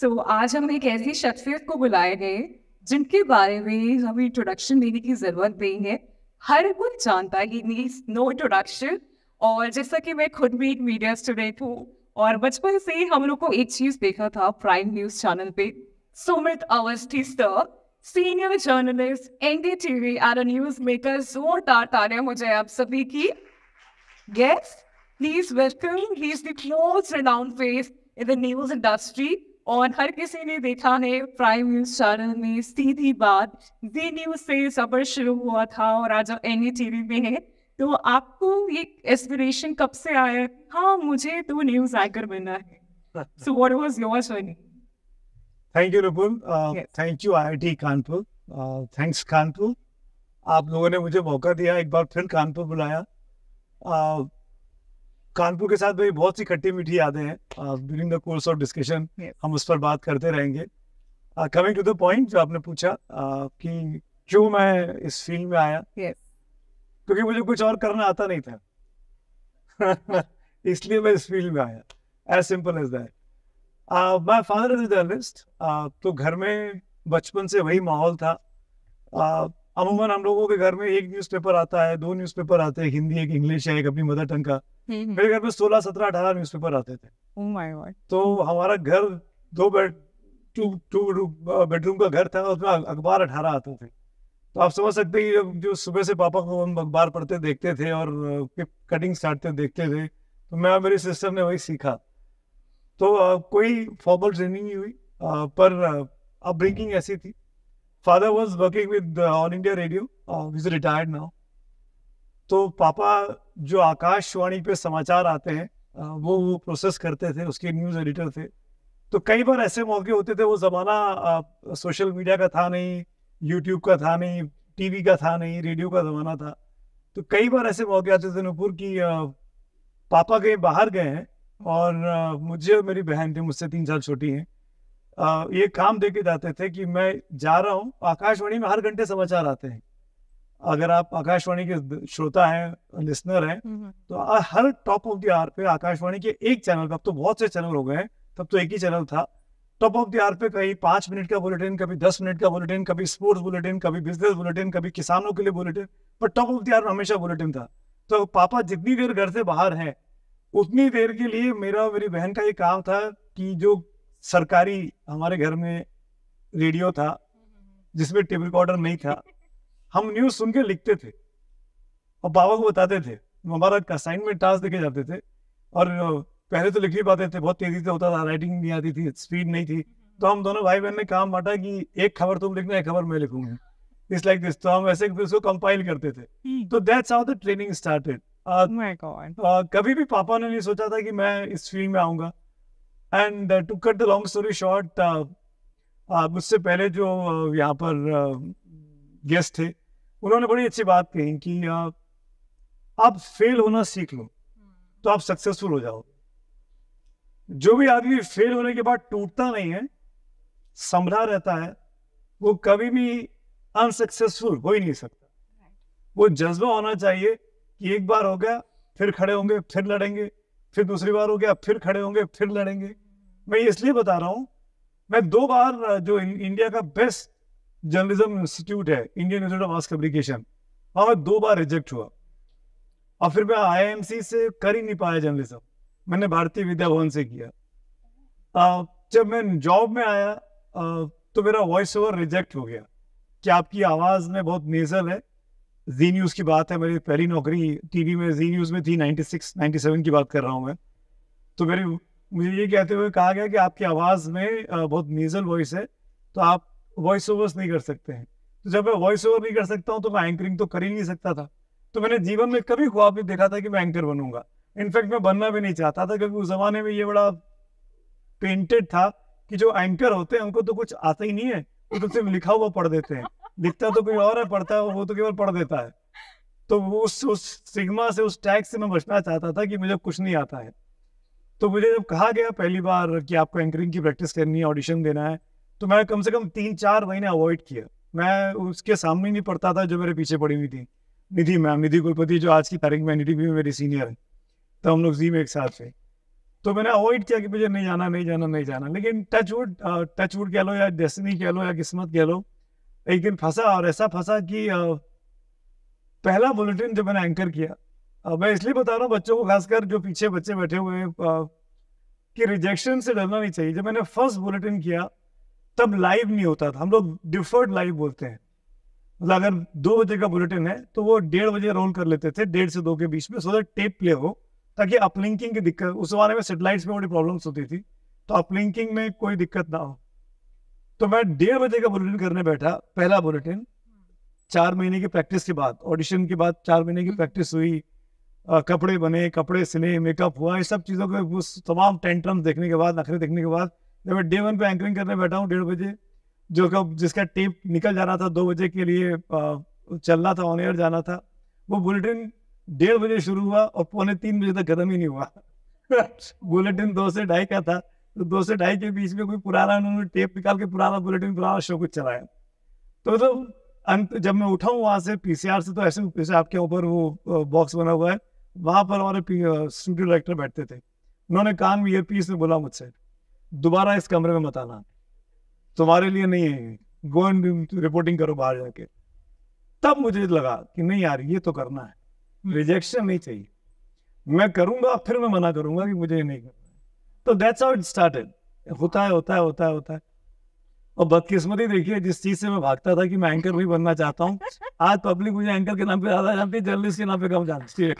आज हम एक ऐसी शख्सियत को बुलाए गए जिनके बारे में हमें इंट्रोडक्शन देने की जरूरत नहीं है। हर कोई जानता है, ही नीड्स नो इंट्रोडक्शन। और जैसा कि मैं खुद भी एक मीडिया स्टूडेंट हूँ और बचपन से ही हम लोग को एक चीज देखा था प्राइम न्यूज चैनल पे। Sumit Awasthi sir, senior journalist NDTV and news maker, जोरदार तालियां मुझे आप सभी की। Yes, please welcome. He's the most renowned face in the news industry. और हर किसी ने देखा है प्राइम न्यूज चैनल में सीधी बात जी न्यूज से सफर शुरू हुआ था और आज एनडीटीवी में है। तो आपको ये एस्पिरेशन कब से आया, हाँ मुझे तो न्यूज एंकर बनना है? So what was your journey? Thank you Rupul, Yes. Thank you IIT Kanpur, thanks Kanpur. आप लोगों ने मुझे मौका दिया, एक बार फिर कानपुर बुलाया। कानपुर के साथ मेरी बहुत सी खट्टी मीठी यादें हैं। During the course of discussion Yes. हम उस पर बात करते रहेंगे। कमिंग टू द पॉइंट जो आपने पूछा कि क्यों मैं इस फील्ड में आया, Yes. क्योंकि मुझे कुछ और करना आता नहीं था इसलिए मैं इस फील्ड में आया, as simple as that. My father is a journalist, तो घर में बचपन से वही माहौल था। अमूमन हम लोगों के घर में एक न्यूज़पेपर आता है, दो न्यूज़पेपर आते हैं, हिंदी एक, इंग्लिश है, एक अपनी मदर टंग का। मेरे घर में 16, 17, 18 न्यूज़पेपर आते थे। Oh my God. तो हमारा घर टू बेडरूम का घर था, उसमें अखबार 18 आते थे। तो आप समझ सकते हैं जो सुबह से पापा को हम अखबार पढ़ते देखते थे और कटिंग्स काटते देखते थे, तो मैं और मेरी सिस्टर ने वही सीखा। तो कोई फॉर्मल ट्रेनिंग नहीं हुई, पर अपब्रिंगिंग ऐसी थी। Father was working with all India radio, he is retired now. तो पापा जो आकाशवाणी पे समाचार आते हैं वो प्रोसेस करते थे, उसके न्यूज़ एडिटर थे। तो कई बार ऐसे मौके होते थे, वो ज़माना सोशल मीडिया का था नहीं, यूट्यूब का था नहीं, टीवी का था नहीं, रेडियो का ज़माना था। तो कई बार ऐसे मौके आते थे नुपुर की पापा कहीं बाहर गए हैं और मुझे और मेरी बहन थी, मुझसे 3 साल छोटी हैं, ये काम दे के जाते थे कि मैं जा रहा हूँ, आकाशवाणी में हर घंटे समाचार आते हैं। अगर आप आकाशवाणी के श्रोता हैं, लिसनर हैं, तो हर टॉप ऑफ द आवर पे आकाशवाणी के एक चैनल पे, अब तो बहुत से चैनल हो गए हैं, तब तो एक ही चैनल था, टॉप ऑफ द आवर पे कहीं 5 मिनट का बुलेटिन, कभी 10 मिनट का बुलेटिन, कभी स्पोर्ट्स बुलेटिन, कभी बिजनेस बुलेटिन, कभी किसानों के लिए बुलेटिन, पर टॉप ऑफ द आवर हमेशा बुलेटिन था। तो पापा जितनी देर घर से बाहर हैं उतनी देर के लिए मेरा और मेरी बहन का ये काम था कि जो सरकारी हमारे घर में रेडियो था जिसमें टेप रिकॉर्डर नहीं था, हम न्यूज़ सुन के लिखते थे और पापा को बताते थे। हमारा असाइनमेंट टास्क देके जाते थे और पहले तो लिख ही पाते थे, बहुत तेजी से होता था, राइटिंग नहीं आती थी, स्पीड नहीं थी। तो हम दोनों भाई बहन ने काम बांटा कि एक खबर तुम लिखना, एक खबर मैं लिखूंगा, इट्स लाइक दिस। तो हम ऐसे उसको कंपाइल करते थे। तो that's how the training started. Oh my God. कभी भी पापा ने नहीं सोचा था कि मैं इस फील्ड में आऊंगा। And to cut the long story short, मुझसे पहले जो यहाँ पर गेस्ट थे, उन्होंने बड़ी अच्छी बात कही कि आप फेल होना सीख लो तो आप सक्सेसफुल हो जाओगे। जो भी आदमी फेल होने के बाद टूटता नहीं है, संभला रहता है, वो कभी भी अनसक्सेसफुल हो ही नहीं सकता। वो जज्बा होना चाहिए कि एक बार हो गया, फिर खड़े होंगे, फिर लड़ेंगे, फिर दूसरी बार हो गया, फिर खड़े होंगे, फिर लड़ेंगे। मैं इसलिए बता रहा हूँ, मैं 2 बार जो इंडिया का बेस्ट जर्नलिज्म इंस्टीट्यूट है, Indian institute of mass communication, वहाँ मैं 2 बार रिजेक्ट हुआ और फिर मैं आईआईएमसी से कर ही नहीं पाया जर्नलिज्म, मैंने भारतीय विद्या भवन से किया। जब मैं जॉब में आया तो मेरा वॉइस ओवर रिजेक्ट हो गया कि आपकी आवाज़ में बहुत नेजल है। जी न्यूज़ की बात है, मेरी पहली नौकरी टीवी में जी न्यूज़ में थी, 96, 97 की बात कर रहा हूँ मैं। तो मुझे ये कहते हुए कहा गया कि आपकी आवाज़ में बहुत नेजल वॉइस है, तो आप वॉइस ओवर्स नहीं कर सकते हैं। तो जब मैं वॉइस ओवर नहीं कर सकता हूँ तो मैं एंकरिंग तो कर ही नहीं सकता था। तो मैंने जीवन में कभी ख्वाब नहीं देखा था कि मैं एंकर बनूंगा। इनफैक्ट मैं बनना भी नहीं चाहता था, क्योंकि उस जमाने में ये बड़ा पेंटेड था कि जो एंकर होते हैं उनको तो कुछ आता ही नहीं है, वो तो सिर्फ लिखा हुआ पढ़ देते हैं, लिखता तो कोई और है, पढ़ता है वो तो केवल पढ़ देता है। तो वो उस सिग्मा से, उस टैग से मैं बचना चाहता था कि मुझे कुछ नहीं आता है। तो मुझे जब कहा गया पहली बार कि आपको एंकरिंग की प्रैक्टिस करनी है, ऑडिशन देना है, तो मैं कम से कम 3-4 महीने अवॉइड किया। मैं उसके सामने नहीं पढ़ता था जो मेरे पीछे पड़ी हुई थी, निधि मैम, निधि कुलपति, जो आज की तारीख में एनडीटीवी में मेरी सीनियर है, तो हम लोग जी में एक साथ थे। तो मैंने अवॉइड किया कि मुझे नहीं जाना नहीं जाना नहीं जाना, लेकिन टच वुड कह लो या डेस्टिनी कह लो या किस्मत कह लो, एक दिन फंसा, और ऐसा फंसा कि पहला बुलेटिन जो मैंने एंकर किया, मैं इसलिए बता रहा हूँ बच्चों को, खासकर जो पीछे बच्चे बैठे हुए हैं, कि रिजेक्शन से डरना नहीं चाहिए। जब मैंने फर्स्ट बुलेटिन किया तब लाइव नहीं होता था, हम लोग डिफर्ड लाइव बोलते हैं, मतलब अगर 2 बजे का बुलेटिन है तो वो 1:30 बजे रोल कर लेते थे, 1:30 से 2 के बीच में, सो दैट टेप प्ले हो, ताकि अपलिंकिंग की दिक्कत, उस जमाने में सेटेलाइट्स में बड़ी प्रॉब्लम्स होती थी, तो अपलिंकिंग में कोई दिक्कत ना हो। तो मैं 1:30 बजे का बुलेटिन करने बैठा, पहला बुलेटिन, 4 महीने की प्रैक्टिस के बाद, ऑडिशन के बाद 4 महीने की प्रैक्टिस हुई, कपड़े बने, कपड़े सिले, मेकअप हुआ, ये सब चीज़ों के उस तमाम टेंट्रम देखने के बाद, नखरे देखने के बाद, जब मैं डे 1 पे एंकरिंग करने बैठा हूँ 1:30 बजे, जो कब जिसका टेप निकल जाना था 2 बजे के लिए, चलना था, ऑन एयर जाना था, वो बुलेटिन 1:30 बजे शुरू हुआ और 2:45 बजे तक खत्म ही नहीं हुआ। बुलेटिन 2 से 2:30 का था, तो 2 से 2:30 के बीच में कोई पुराना उन्होंने टेप निकाल के पुराना बुलेटिन, पुराना शो कुछ चलाया। तो अंत जब मैं उठा हूँ वहाँ से पीसीआर से, तो ऐसे आपके ऊपर वो बॉक्स बना हुआ है, वहाँ पर हमारे स्टूडियो डायरेक्टर बैठते थे, उन्होंने कान में ईयरपीस में बोला मुझसे, दोबारा इस कमरे में मत आना, तुम्हारे लिए नहीं है, गो एंड रिपोर्टिंग करो बाहर जाके। तब मुझे लगा कि नहीं यार, ये तो करना है, रिजेक्शन नहीं चाहिए, मैं करूंगा, फिर मैं मना करूंगा कि मुझे नहीं करना। तो दैट्स हाउ इट स्टार्टेड। होता है होता है होता है होता है। और बदकिस्मती देखिए, जिस चीज से मैं भागता था कि मैं एंकर भी बनना चाहता हूँ, आज पब्लिक मुझे एंकर के नाम पे ज्यादा जानती है, जर्नलिस्ट के नाम पे कम जानती है।